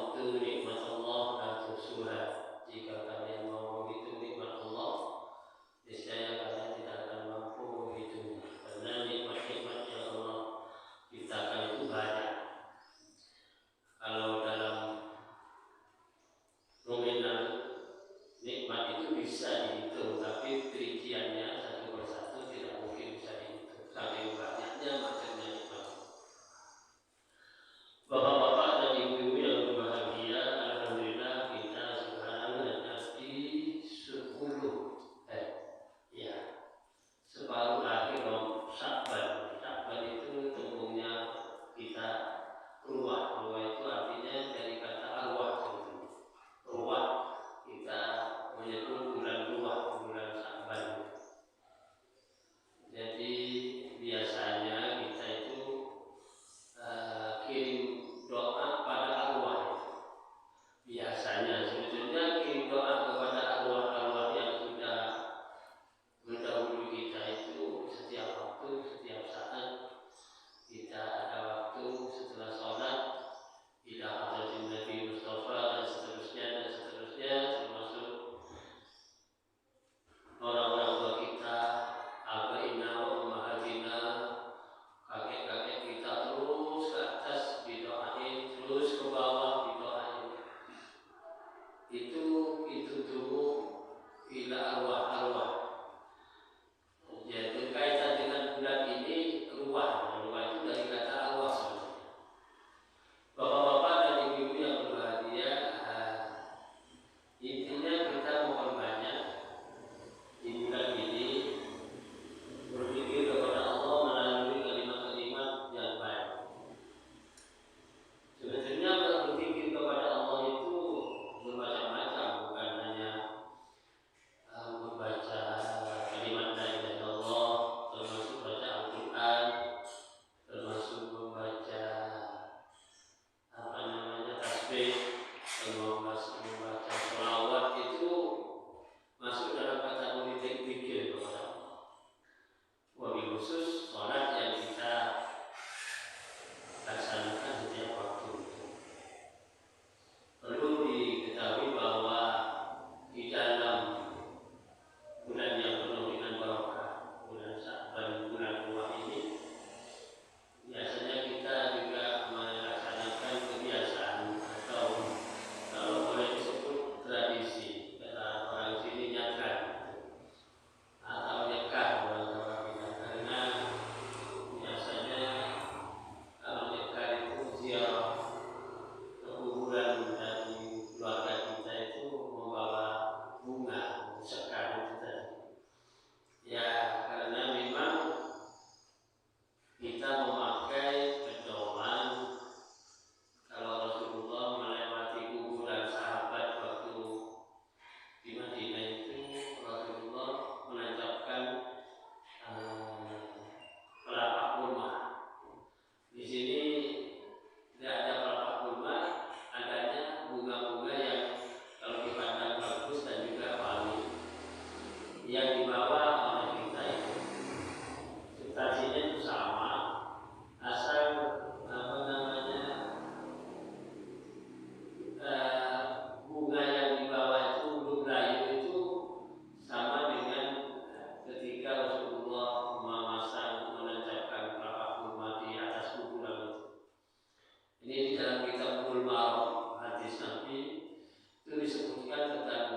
ta'uddu nikmatallah la tuhsuha. Jika kalian mau menghitung nikmat Allah, niscaya kalian tidak akan mampu menghitungnya. Karena nikmat-nikmat yang Allah ciptakan itu banyak. Kalau dalam nominal nikmat itu bisa dihitung, tapi rinciannya satu persatu tidak mungkin bisa dihitung. Saking banyaknya macamnya nikmat. Bapak-bapak dan ibu-ibu yang berbahagia, alhamdulillah kita sekarang ada di 10 separuh akhir Sya'ban. Sya'ban itu tembungnya kita ruah. Ruah itu artinya dari kata arwah. Ruah kita menyebut bulan ruah, bulan Sya'ban. Jadi biasanya kita itu kirim doa pada arwah. Biasanya sebetulnya kirim doa kepada arwah-arwah yang sudah mendahului kita itu setiap waktu, setiap saat. Kita ada waktu setelah sholat, ila hadratin Nabi Mustafa dan seterusnya, termasuk orang-orang tua kita, abaina wa ummahatina, kakek-kakek kita, terus ke atas didoain, terus ke bawah didoain. Itu dulu ila arwah-arwah. Ya, berkaitan dengan bulan ini ruah. Ruah itu dari kata arwah sebenarnya. Bapak-bapak dan ibu-ibu yang berbahagia, intinya kita mohon banyak di bulan ini berpikir kepada Allah melalui kalimat-kalimat yang baik. Sebetulnya berpikir kepada Allah itu bermacam-macam, bukan hanya membaca kalimat la ilaha illallah, termasuk baca Al-Quran, termasuk membaca tasbih, termasuk membaca sholawat. Itu masuk dalam kategori zikir kepada Allah. Wabil khusus sholat yang kita laksanakan setiap waktu. Perlu diketahui bahwa di dalam bulan yang penuh dengan barokah, bulan Sya'ban, bulan ruah ini, biasanya kita juga melaksanakan kebiasaan atau kalau boleh disebut tradisi. Kata orang sini nyadran atau nyekar orang kita, karena biasanya kalau nyekar itu ziarah ke kuburan dari keluarga kita itu membawa bunga, sekar itu tadi. Ya, karena memang kita memakai pedoman kalau Rasulullah melewati kuburan sahabat waktu di Madinah itu, Rasulullah menancapkan pelapak kurma. Di sini tidak ada pelapak kurma, adanya bunga-bunga yang kalau dipandang bagus dan juga wangi yang dibawa oleh kita itu. Substansinya itu sama, asal bunga yang dibawa itu belum layu itu sama dengan ketika Rasulullah menancapkan pelapak kurma di atas kuburan itu. Ini di dalam kitab Bulughul Maram, hadis Nabi itu disebutkan tentang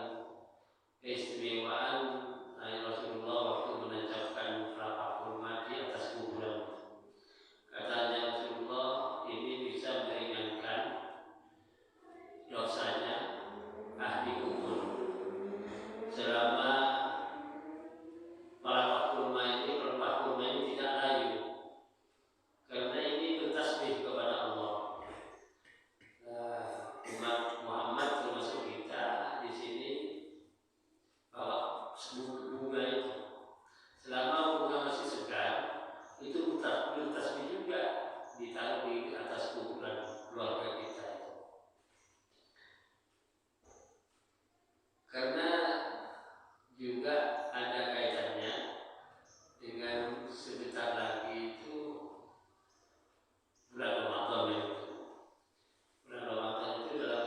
keistimewaan Rasulullah waktu menancapkan pelapak kurma di atas kuburan. Katanya Rasulullah, ini bisa meringankan dosanya ahli kubur selama pelepah kurma ini tidak layu, karena ini bertasbih kepada Allah. Umat Muhammad termasuk kita di sini bawa bunga itu. Selama bunga masih segar, itu bertasbih juga ditaruh di atas kuburan keluarga kita itu. Karena juga ada kaitannya dengan sebentar lagi itu bulan Ramadan itu. Bulan Ramadan itu dalam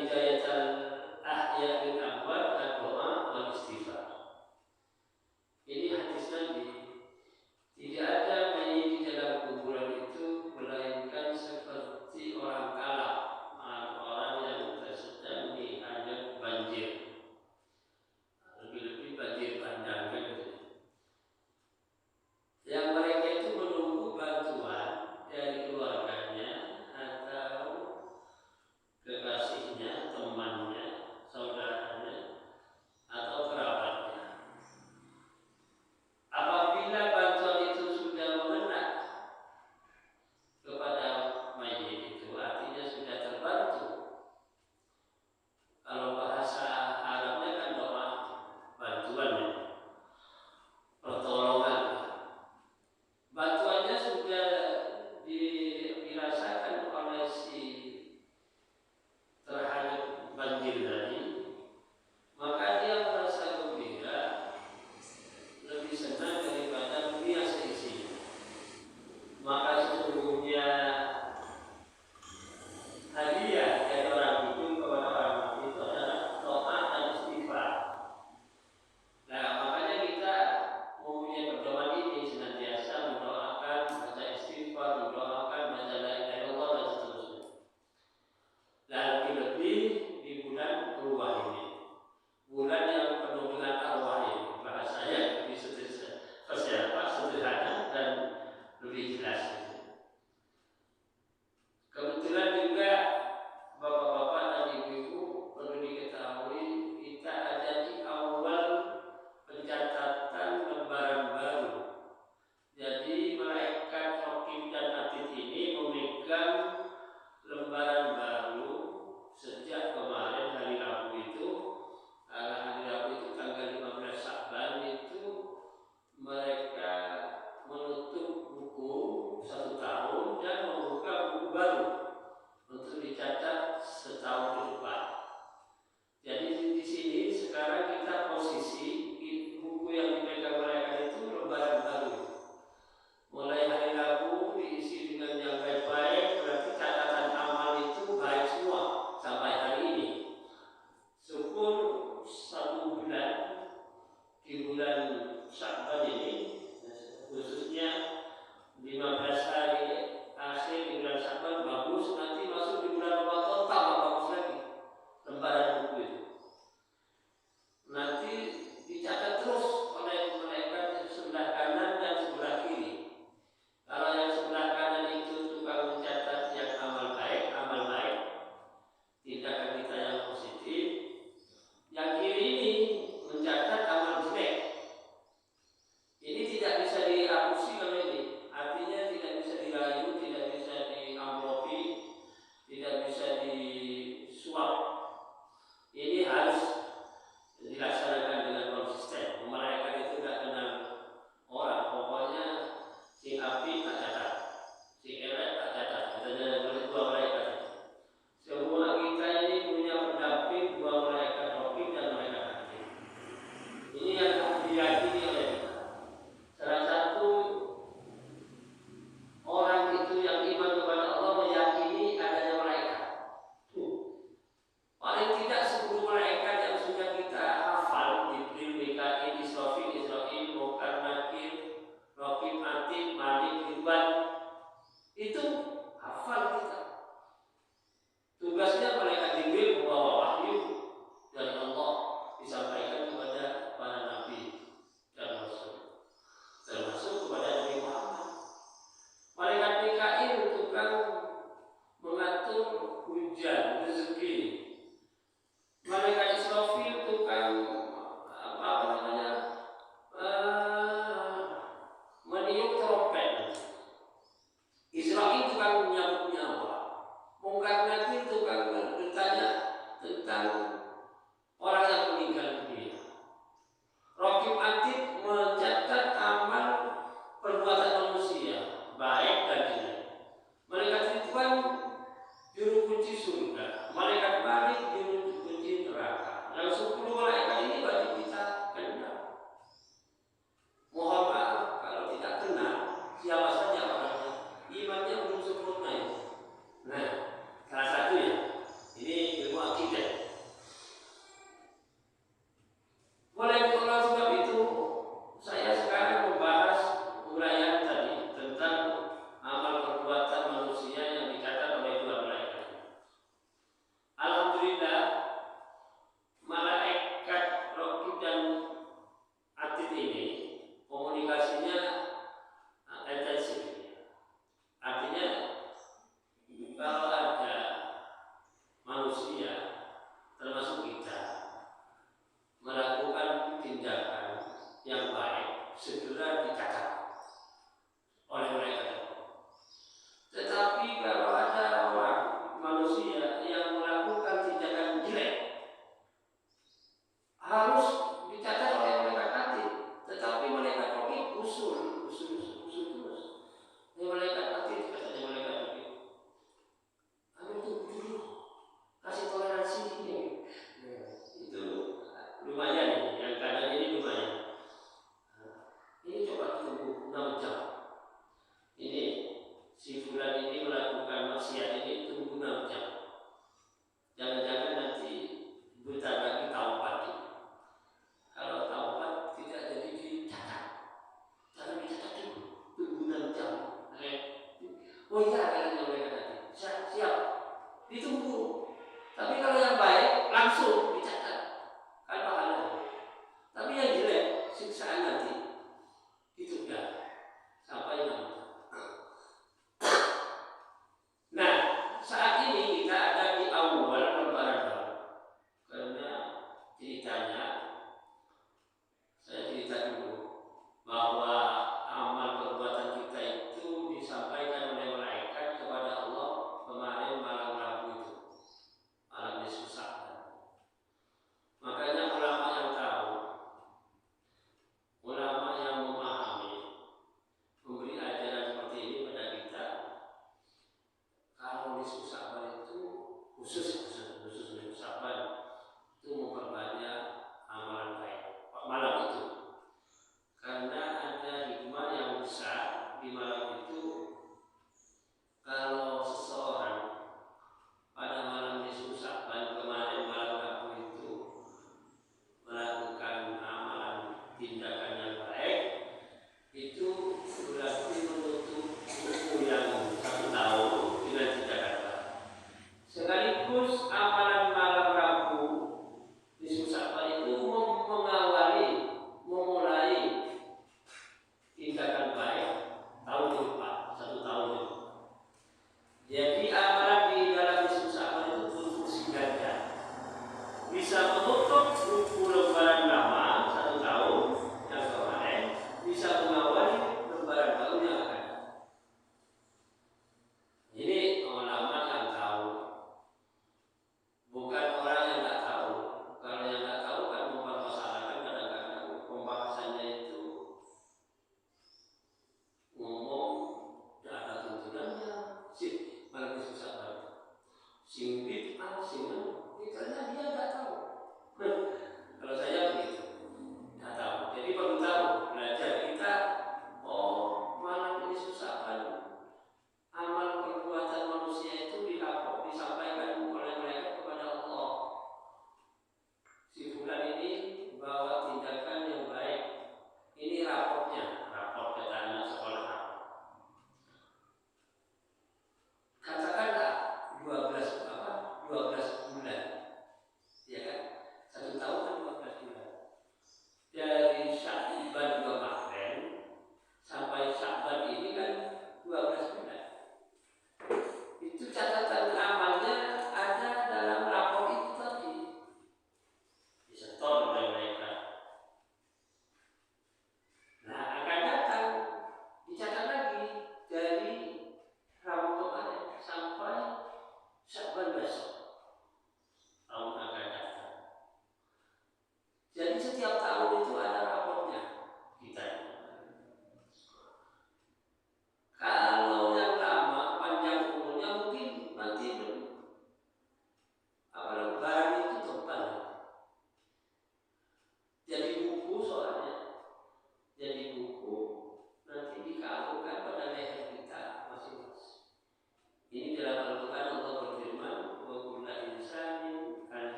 hidayatal ahya bil amwat ad-doa wal istighfar. Ini hadis Nabi. Tidak ada mayit di dalam kuburan itu melainkan seperti orang kalah, orang yang sedang dihanyut banjir, lebih-lebih banjir bandang gitu. Yang mereka itu menunggu bantuan dari keluarganya atau kekasihnya, temannya, saudaranya, atau kerabatnya. Apabila bantuan itu sudah mengena kepada mayit itu, artinya sudah terbantu. Kalau bahasa Arabnya kan doa bantuan, pertolongan. Bantuannya sudah dirasakan oleh si terhadap banjir tadi, maka dia merasa gembira, lebih senang daripada dunia seisinya. Maka sesungguhnya hadiah dari orang hidup kepada orang mati itu adalah doa dan istighfar. Nah, makanya kita mempunyai pedoman ini senantiasa mendoakan, baca istighfar, mendoakan, baca la ilaha illallah dan seterusnya. Dan lebih-lebih di bulan ruah ini, bulan yang penuh dengan arwah ini, bahasanya lebih sederhana dan lebih jelas. Kebetulan juga bapak-bapak dan ibu-ibu perlu diketahui, kita ada di awal pencatatan lembaran baru. Jadi malaikat raqib dan atid ini memegang lembaran baru sejak kemarin hari Rabu itu. Hari Rabu itu tanggal 15 Sya'ban itu mereka menutup buku 1 tahun dan membuka buku baru untuk dicatat setahun ke depan. Jadi di sini sekarang kita posisi buku yang dipegang mereka itu lembaran baru. Mulai hari Rabu diisi dengan yang baik-baik, berarti catatan amal itu baik semua sampai hari ini. Syukur 1 bulan di bulan Sya'ban ini, khususnya 15 hari akhir di bulan Sya'ban bagus, nanti masuk di bulan Ramadan tambah bagus lagi lembaran buku itu. Nanti dicatat terus oleh malaikat sebelah kanan dan sebelah kiri. Kalau yang sebelah kanan itu tukang mencatat yang amal baik, tindakan kita yang positif. Yang kiri ini mencatat amal jelek. Ini tidak bisa dihapusi kalau ini. Artinya tidak bisa dirayu, tidak bisa diamplopi, tidak bisa disuap. Ini harus dilaksanakan dengan konsisten. Malaikat itu tidak kenal orang, pokoknya si api tak catat, si elek tak catat. Katanya boleh 2 malaikat. Semua kita ini punya pendamping 2 malaikat raqib dan malaikat atid. alhamdulillah malaikat Raqib dan Atid ini komunikasinya intensif. Artinya kalau ada manusia termasuk kita melakukan tindakan yang baik, segera dicatat oleh mereka. Tetapi kalau ada orang manusia yang melakukan tindakan jelek, harus dicatat oleh mereka Atid. Tetapi mereka Raqib usul terus. Malaikat Atid katanya malaikat Raqib, kami tunggu dulu, kasih toleransi ini.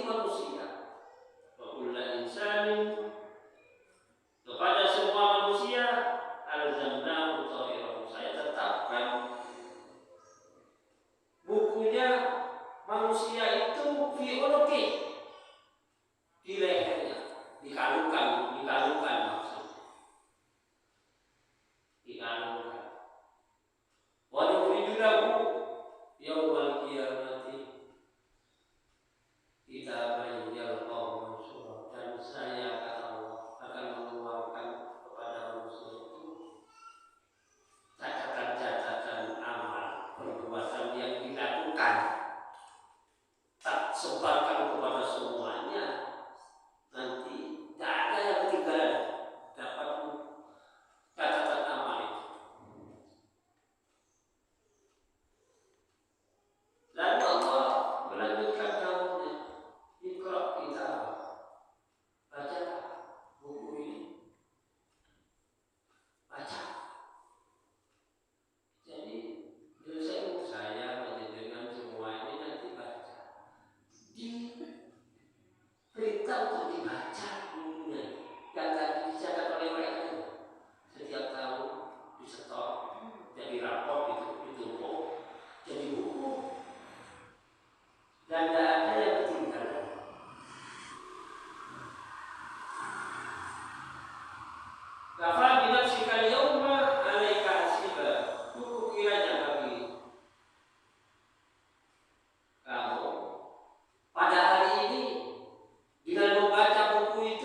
manusia. Wa kullu insanin, kepada semua manusia, alzamnahu ta'irahu, saya tetapkan bukunya manusia itu fi unuqi, di lehernya, dikalungkan maksudnya, dikalungkan. Wa nukhriju lahu yaumal qiyamati kitaban yalqahu mansyura, dan saya kata Allah akan mengeluarkan kepada manusia itu catatan-catatan amal perbuatan yang dilakukan, tak sebarkan kepada semuanya, nanti tak ada yang ketinggalan dapat catatan amal itu. Lalu Allah melanjutkan daunnya, Iqra kitab, baca buku ini, baca. Jadi dosen saya menjadikan semua ini nanti baca, diberitahu untuk dibaca bukunya yang tadi dicatat oleh mereka itu. Setiap tahun disetor jadi rapor, itu ditumpuk jadi buku, dan tidak ada yang ketinggalan. Kafa binafsika al-yawma 'alaika hasiba, cukup kiranya bagi kamu pada hari ini dengan membaca buku itu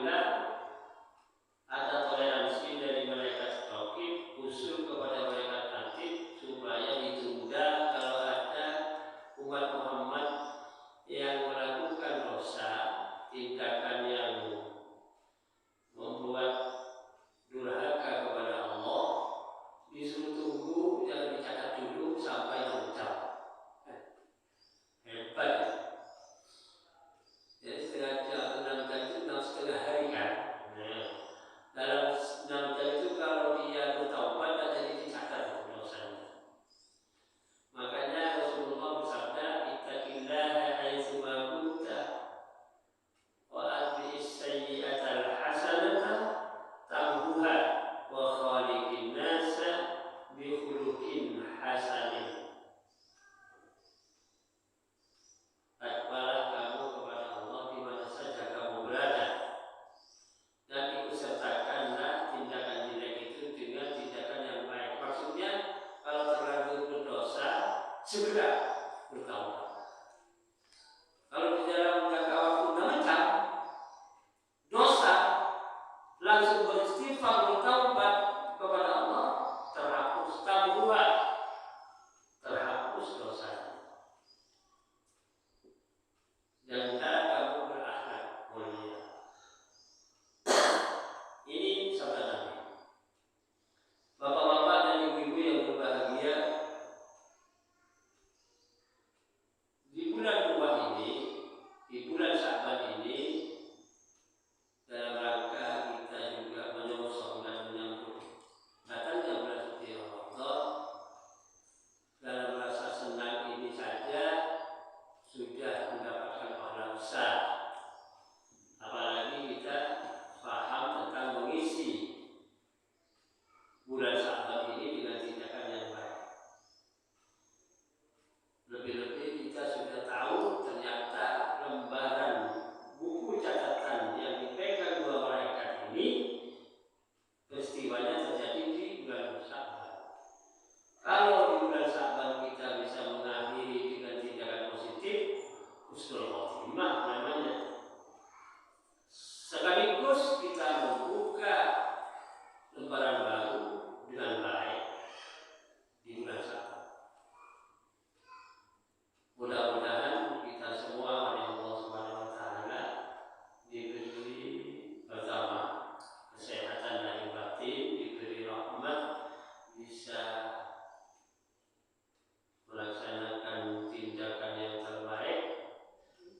alhamdulillah ada toleransi dari malaikat Raqib usul kepada malaikat Atid supaya ditunda kalau ada umat Muhammad yang melakukan dosa, tindakan yang membuat durhaka kepada Allah, disuruh tunggu, jangan dicatat dulu sampai 6 jam. Hebat. Jadi setengah jam, 6 jam itu 6,5 hari kan. Nah, dalam 6 jam itu kalau dia bertaubat tak jadi dicatat dosanya. Makanya Rasulullah bersabda, ittaqillaha haitsu ma kunta wa atbi'is sayyi'atal hasanata tamhuha wa khaliqin nasa bi khuluqin hasanin. Takwalah kamu kepada Allah di mana saja kamu berada, dan ikut sertakanlah tindakan jelek itu dengan tindakan yang baik. Maksudnya kalau terlanjur berdosa segera bertaubat. Kalau di dalam jangka waktu 6 jam dosa langsung beristighfar bertaubat kepada Allah, terhapus tambuha, terhapus dosanya. Dan cara kamu berakhlak mulia. Ini sabda Nabi. Bapak-bapak dan ibu-ibu yang berbahagia, di bulan tua ini, di bulan Sya'ban ini, dalam rangka kita juga menyongsong dan menyambut datangnya bulan suci Ramadan, dalam rasa senang ini saja sudah mendapatkan pahala besar. Apalagi kita paham tentang mengisi bulan Sya'ban ini dengan tindakan yang baik. Lebih-lebih kita sudah tahu ternyata lembaran buku catatan yang dipegang 2 malaikat ini peristiwanya terjadi di bulan Sya'ban. Kalau di bulan Sya'ban kita bisa mengakhiri dengan tindakan positif, husnul khotimah namanya. Sekaligus kita membuka lembaran baru dengan baik di bulan Sya'ban. Mudah-mudahan kita semua oleh Allah Subhanahu wa taala diberi pertama kesehatan lahir batin, diberi rahmat, bisa melaksanakan tindakan yang terbaik,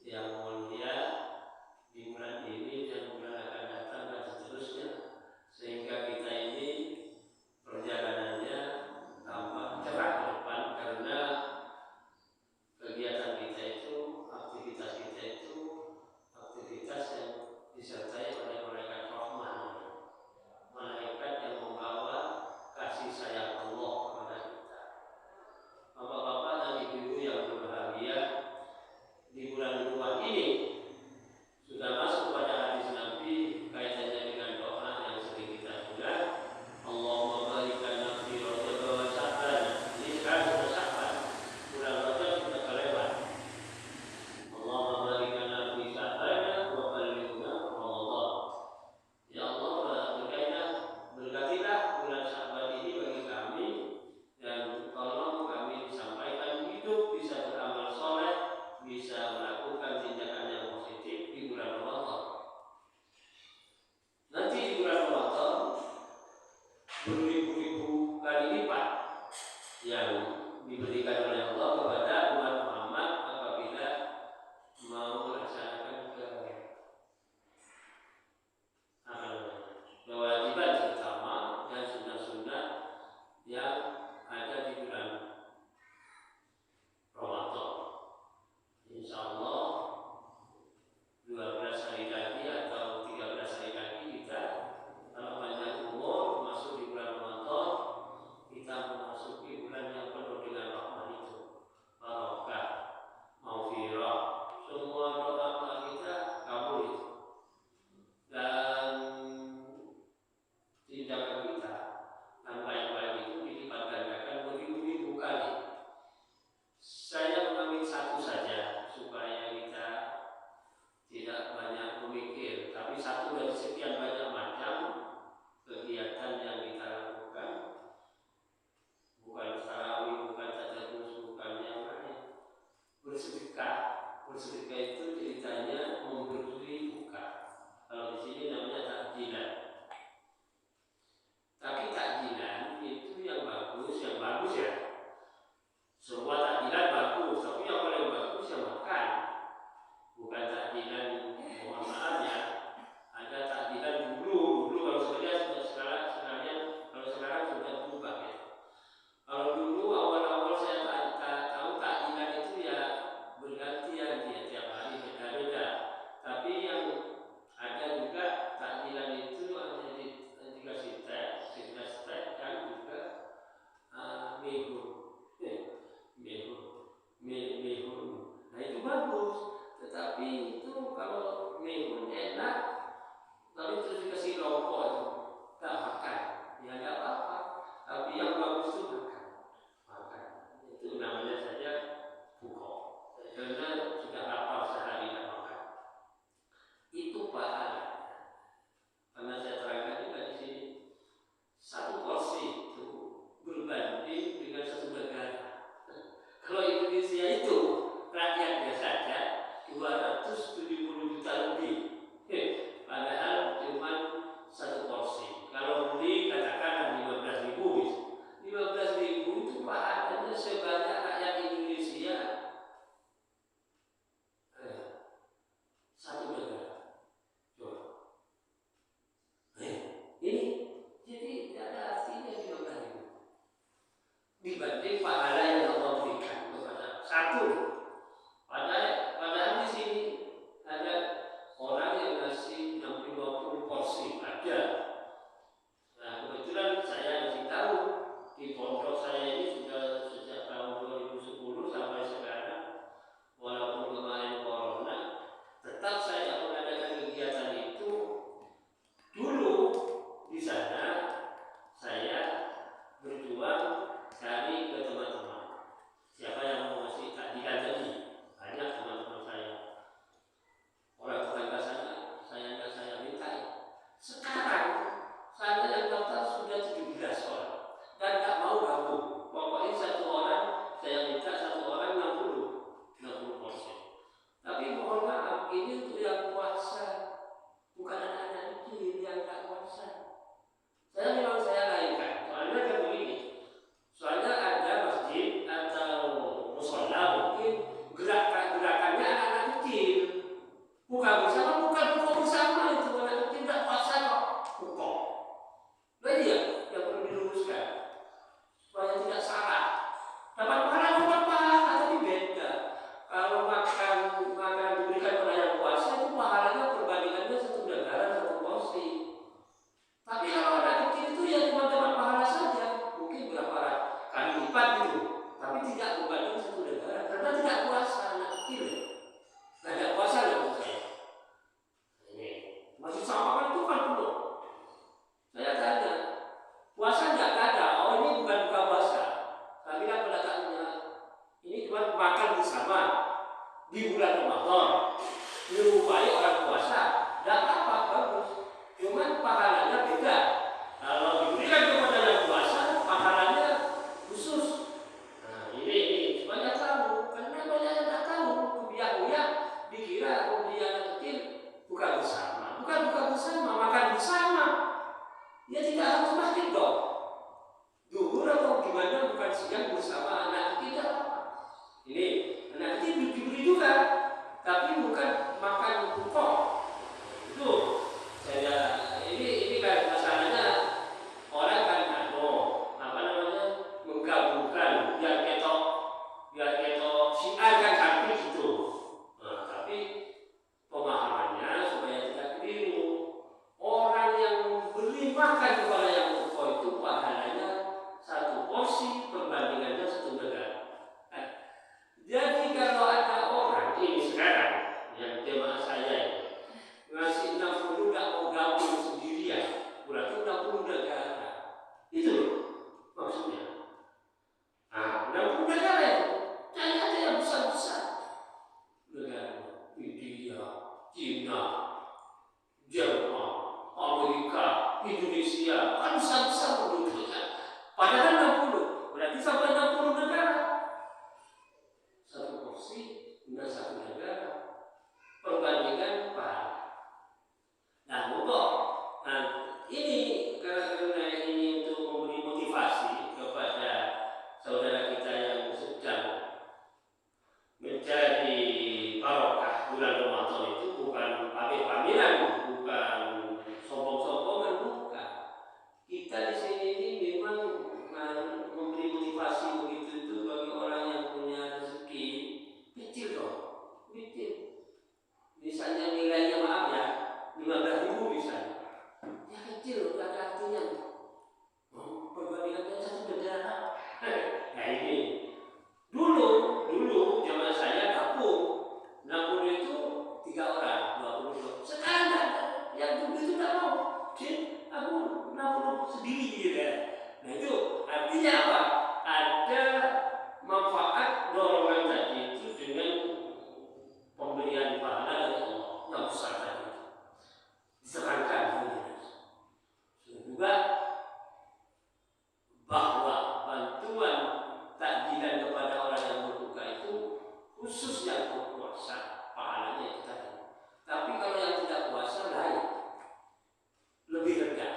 yang mulia di bulan ini dan bulan akan datang dan seterusnya, sehingga kita ini perjalanan takjilan. Tapi takjilan itu yang bagus ya. Semua takjilan bagus, tapi yang paling bagus yang makan. Bukan takjilan, mohon maaf ya. Ada takjilan dulu kalau sekarang sudah berubah ya. Kalau dulu awal-awal saya tahu takjilan itu ya bergantian dia tiap hari beda-beda. Tapi yang ada juga takjilan itu hanya dikasih teh dan juga mehun. Nah itu bagus. Tetapi itu kalau mehun enak, tapi terus dikasih rokok itu tak makan, ya nggak apa-apa. Tapi yang bagus itu makan. Itu namanya saja buko. Karena sudah lapar sehari tidak makan. Itu pahala. Karena saya terangkan juga di sini, satu porsi itu berbanding dengan satu negara. Kalau Indonesia itu rakyatnya saja 270 juta lebih. Padahal cuma satu porsi. Kalau beli katakanlah 15.000 itu pahalanya sebanyak rakyat Indonesia satu negara. Coba. Ini jadi tidak ada artinya 15.000 dibanding pahala yang Allah berikan kepada satu. Padahal di sini ada orang yang ngasih 50 porsi ada. Nah kebetulan saya masih tahu di pondok saya ini sudah sejak tahun 2010 sampai sekarang, walaupun kemarin corona, tetap saya mengadakan kegiatan itu. Dulu di sana saya berjuang cari ke teman-teman. Siapa yang mau ngasih takjilan tadi? Banyak teman-teman saya. Orang tetangga saya minta. Sekarang saya yang daftar sudah 17 orang dan tak mau gabung. Pokoknya satu orang saya minta 60 porsi. Tapi mohon maaf, ini untuk yang puasa, bukan anak-anak kecil yang tak puasa. Saya memang saya lainkan. Soalnya kan begini. Soalnya ada masjid atau musola mungkin gerakannya anak-anak kecil. Bukan buka bersama itu anak kecil tak puasa kok. Buka. Nah iya yang perlu diluruskan supaya tidak salah. Dapat pahala tapi beda. Kalau makan diberikan pada yang puasa itu pahalanya perbandingannya satu negara satu porsi. Tapi kalau anak kecil itu ya cuma dapat pahala saja, mungkin berapa kali lipat gitu. Tapi tidak berbanding satu negara karena tidak puasa anak kecil. Nah, tidak puasa loh maksud saya. Ini masih sama kan itu kan penuh. Saya tanya, puasa nggak ada? Oh ini bukan buka puasa. Kami kan pendataannya ini cuma makan bersama di bulan Ramadan. Menyerupai orang puasa, tidak apa-apa, bagus. Cuman pahalanya beda. Kalau diberikan kepada yang puasa, pahalanya khusus. Nah ini supaya tahu. Karena banyak yang tak tahu. Kebiak-biak dikira dia anak kecil buka bersama. Bukan buka bersama, makan bersama. Ya tidak harus masjid dong. Duhur atau gimana bukan siang bersama anak kecil. Ini anak kecil diberi juga, tapi bukan makan pokok. Itu saya ini kan masalahnya orang kan menggabungkan biar ketok siar kan hampir gitu. Nah, tapi pemahamannya supaya tidak keliru. Orang yang beri makan kepada yang pokok itu pahalanya satu porsi perbandingannya satu negara. Jadi kalau ada orang ini sekarang yang jemaah saya ini ngasih 60 gak mau gabung sendirian, berarti 60 negara. Itu maksudnya. Nah, 60 negara itu cari aja yang besar-besar. Negara India, China, Jerman, Amerika, Indonesia, kan besar-besar penduduknya. Padahal 60, berarti sampai 60 negara. Satu porsi dengan satu negara. Perbandingan pahala. Nah, Nah, ini karena ini untuk memberi motivasi kepada saudara kita yang sedang menjadi barokah bulan Ramadan itu bukan pamer-pameran, bukan sombong-sombongan, bukan. Kita di sini ini memang memberi motivasi begitu itu bagi orang yang punya rezeki kecil dong, kecil. Misalnya nilainya maaf ya 15.000 misalnya, ya kecil, gak ada artinya. Perbandingannya satu bendera. Nah ini dulu zaman saya nabung itu 3 orang 20. Sekarang yang dulu itu tak mau, aku nabung sendiri gitu ya. Nah itu artinya apa? Ada manfaat dorongan tadi itu dengan pemberian pahala dari Allah yang besar tadi diserahkan juga bahwa bantuan takjilan kepada orang yang berbuka itu khusus yang berpuasa pahalanya itu tadi. Tapi kalau yang tidak puasa lain, lebih rendah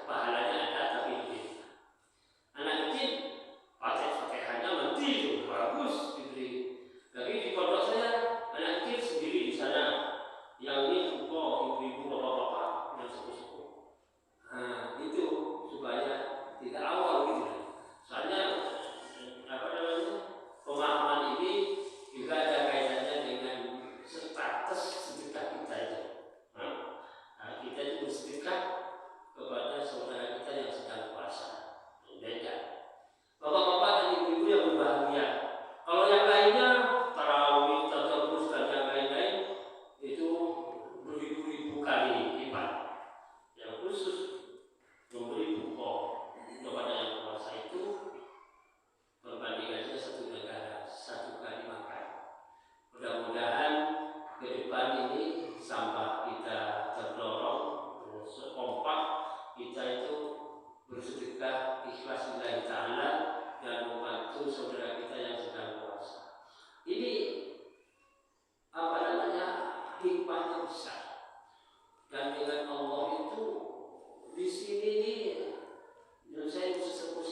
pahalanya ada tapi lebih rendah. Anak kecil pakai-pakaiannya menteri itu bagus diberi. Tapi di pondok saya anak kecil sendiri di sana, yang ini suko ibu-ibu bapak-bapak yang sepuh-sepuh. Nah itu supaya tidak awal gitu. Soalnya pemahaman ini juga ada kaitannya dengan status sedekah kita itu. Nah, kita itu bersedekah kepada saudara kita yang sedang puasa. Beda. Bapak-bapak dan ibu-ibu yang berbahagia. Kalau yang lainnya tarawih, tadarus dan yang lain-lain itu beribu-ribu kali lipat. Yang khusus memberi buko kepada yang puasa itu perbandingannya satu negara, 1 kali makan. Mudah-mudahan ke depan ini sampai kita terdorong sekompak kita itu bersedekah ikhlas lillahi ta'ala dan membantu saudara kita yang sedang puasa. Ini apa namanya, hikmahnya besar. Dan dengan Allah itu di sini nih, yang saya sesepuh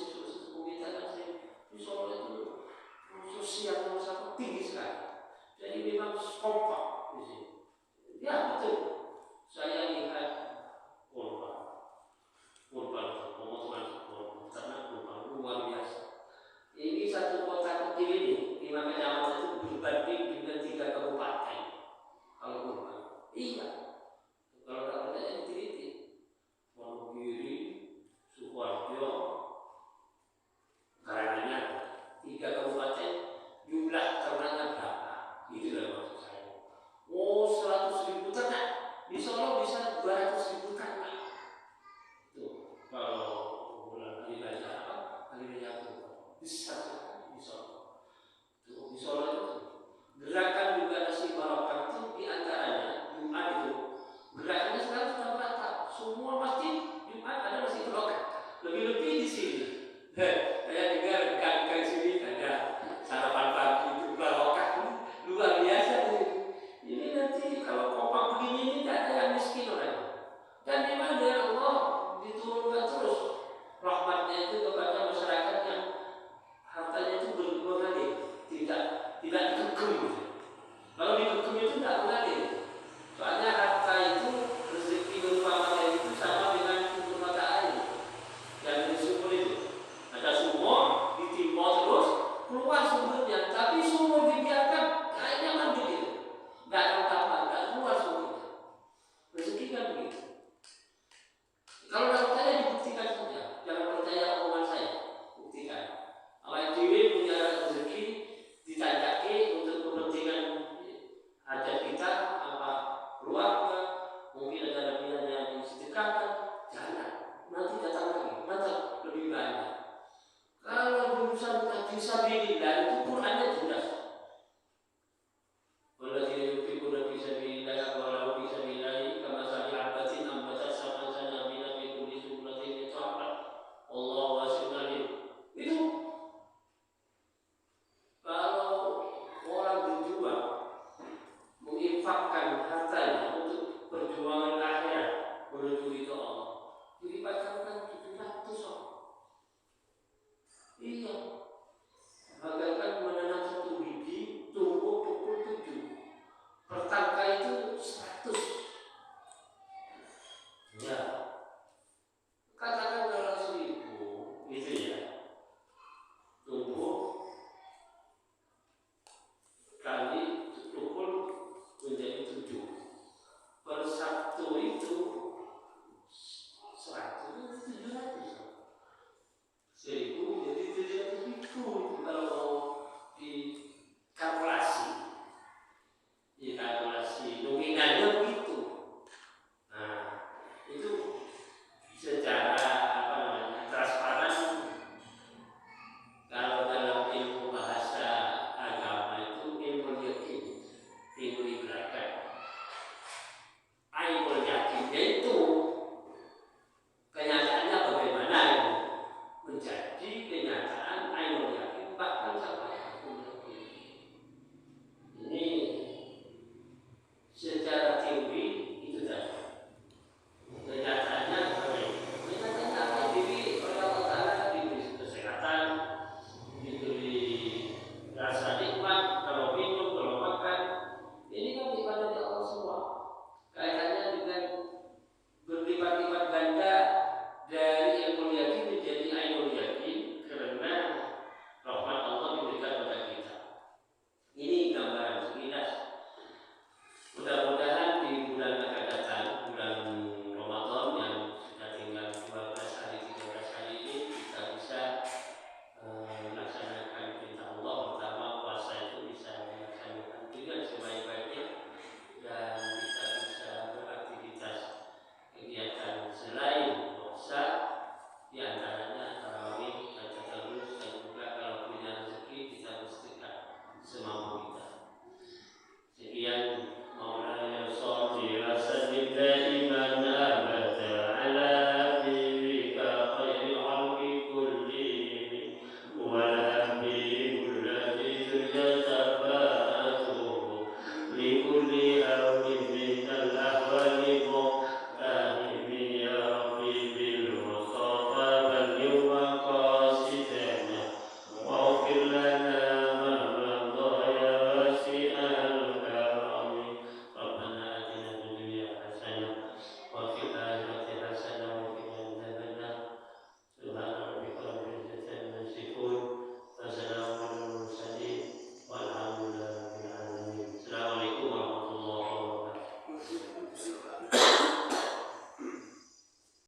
kita kan saya di Solo itu sosial yang sangat tinggi sekali. Jadi memang kompak di sini. Ya betul. Saya lihat kurban pemotongan karena kurban luar biasa. Ini satu kota kecil ini 5 kecamatan itu berbanding dengan 3 kabupaten. Kalau kurban, iya. Kalau tak percaya diteliti. Wonogiri, Sukoharjo, Karanganyar, 3 kabupaten, jumlah ternaknya berapa? Itulah maksud saya. Oh, 100.000 ternak. Di Solo bisa 200.000 ternak. Tuh, kalau bulan hari raya apa? Hari raya itu besar sekali di Solo. Tuh, di Solo itu gerakan juga nasi barokah itu diantaranya Jumat itu. Gerakannya sekarang sudah merata. Semua masjid Jumat ada nasi barokah. Lebih-lebih di sini. Saya dengar rekan-rekan sini ada sarapan pagi itu barokah, luar biasa ini. Ini nanti kalau kompak begini ini tidak ada yang miskin orang. Dan memang dari Allah diturunkan terus rahmatnya itu kepada masyarakat yang hartanya itu mengalir, tidak dikegem. Kalau dikegem itu tidak mengalir. Soalnya harta itu rezeki berupa materi itu sama dengan sumber mata air. Yang di sumur itu ada sumur ditimpa terus keluar sumbernya, tapi sumur dibiarkan airnya mandek itu, nggak ada tambah, nggak keluar sumbernya. Rezeki kan begitu. Kalau tidak percaya dibuktikan saja, jangan percaya omongan saya, buktikan. Awal dewi punya rezeki ditanjaki untuk kepentingan hajat kita, apa keluarga, mungkin ada lebihan yang disedekahkan,